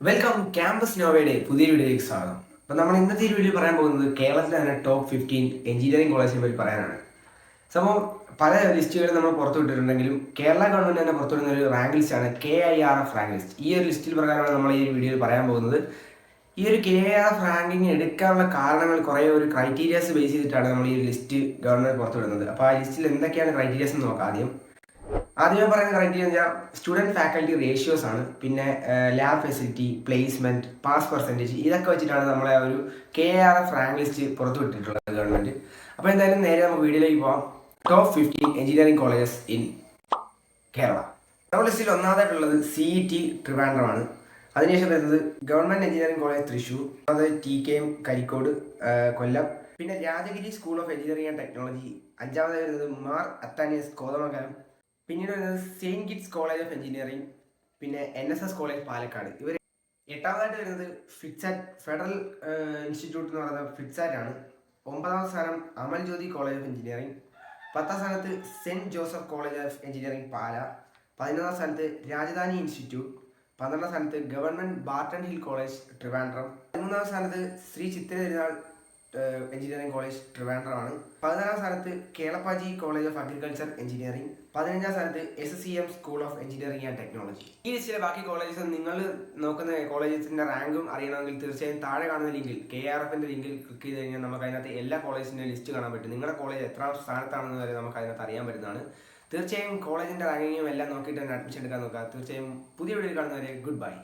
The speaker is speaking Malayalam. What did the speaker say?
വെൽക്കം ക്യാമ്പസ് നോവയുടെ പുതിയ വീഡിയോയിലേക്ക് സ്വാഗതം. അപ്പോൾ നമ്മൾ ഇന്നത്തെ ഈ വീഡിയോ പറയാൻ പോകുന്നത് കേരളത്തിലെ തന്നെ ടോപ്പ് 15 എഞ്ചിനീയറിംഗ് കോളേജിനെ പറ്റി പറയാനാണ്. സംഭവം പല ലിസ്റ്റുകളും നമ്മൾ പുറത്തുവിട്ടിട്ടുണ്ടെങ്കിലും കേരള ഗവൺമെൻറ് തന്നെ പുറത്തുവിടുന്ന ഒരു റാങ്ക് ലിസ്റ്റാണ് KIRF റാങ്ക് ലിസ്റ്റ്. ഈ ഒരു ലിസ്റ്റിൽ പ്രകാരമാണ് നമ്മൾ ഈ വീഡിയോയിൽ പറയാൻ പോകുന്നത്. ഈ ഒരു KIRF റാങ്കിങ് എടുക്കാനുള്ള കാരണങ്ങൾ കുറേ ഒരു ക്രൈറ്റീരിയാസ് ബേസ് ചെയ്തിട്ടാണ് നമ്മൾ ഈ ലിസ്റ്റ് ഗവൺമെൻറ് പുറത്തുവിടുന്നത്. അപ്പോൾ ആ ലിസ്റ്റിൽ എന്തൊക്കെയാണ് ക്രൈറ്റീരിയാസ് എന്ന് നോക്കാം. ആദ്യമേ പറയുന്ന ക്രൈറ്റീരിയ എന്ന് വെച്ചാൽ സ്റ്റുഡൻറ്റ് ഫാക്കൽറ്റി റേഷ്യോസ് ആണ്. പിന്നെ lab facility, placement, pass percentage, ഇതൊക്കെ വെച്ചിട്ടാണ് നമ്മളെ ഒരു KIRF റാങ്ക് ലിസ്റ്റ് പുറത്തുവിട്ടിട്ടുള്ളത് ഗവൺമെൻറ്. അപ്പോൾ എന്തായാലും നേരെ നമുക്ക് വീഡിയോയിലേക്ക് പോകാം. Top 15 engineering colleges in Kerala. നമ്മുടെ ലിസ്റ്റിൽ ഒന്നാമതായിട്ടുള്ളത് CET ട്രിവാൻഡ്രമാണ്. അതിനുശേഷം വരുന്നത് ഗവൺമെൻറ് എഞ്ചിനീയറിംഗ് കോളേജ് തൃശ്ശൂർ, അത് TKM കരിക്കോട് കൊല്ലം. പിന്നെ Rajagiri school of engineering and technology. അഞ്ചാമതായി വരുന്നത് മാർ അത്താനിയസ് കോതമംഗലം. പിന്നീട് വരുന്നത് Saintgits college of engineering, പിന്നെ NSS കോളേജ് പാലക്കാട്. ഇവർ എട്ടാമതായിട്ട് വരുന്നത് ഫിറ്റ്സാറ്റ് ഫെഡറൽ ഇൻസ്റ്റിറ്റ്യൂട്ട് എന്ന് പറയുന്നത് ഫിറ്റ്സാറ്റ് ആണ്. ഒമ്പതാം സ്ഥാനം Amal Jyothi college of engineering. പത്താം സ്ഥാനത്ത് saint Joseph college of engineering Pala. 11ാം സ്ഥാനത്ത് രാജധാനി ഇൻസ്റ്റിറ്റ്യൂട്ട്. 12ാം സ്ഥാനത്ത് government Barton Hill college Trivandrum. 13ാം സ്ഥാനത്ത് ശ്രീ ചിത്തിര തിരുനാൾ എഞ്ചിനീയറിംഗ് കോളേജ് ട്രിവാൻഡ്രമാണ്. 14ാം സ്ഥാനത്ത് Kelappaji college of agriculture engineering. 15ാം സ്ഥാനത്ത് SSEM school of engineering and technology. ഈ ലിസ്റ്റിലെ ബാക്കി കോളേജസ് നിങ്ങൾ നോക്കുന്ന കോളേജസിന്റെ റാങ്കും അറിയണമെങ്കിൽ തീർച്ചയായും താഴെ കാണുന്ന ലിങ്കിൽ KIRFന്റെ ലിങ്കിൽ ക്ലിക്ക് ചെയ്ത് കഴിഞ്ഞാൽ നമുക്ക് അതിനകത്ത് എല്ലാ കോളേജിന്റെ ലിസ്റ്റ് കാണാൻ പറ്റും. നിങ്ങളുടെ കോളേജ് എത്രാം സ്ഥാനത്താണെന്ന് വരെ നമുക്ക് അതിനകത്ത് അറിയാൻ പറ്റുന്നതാണ്. തീർച്ചയായും കോളേജിന്റെ റാങ്കിങ്ങും എല്ലാം നോക്കിയിട്ട് തന്നെ അഡ്മിഷൻ എടുക്കാൻ നോക്കുക. തീർച്ചയായും പുതിയ വീഡിയോയിൽ കാണുന്നവരെ ഗുഡ് ബൈ.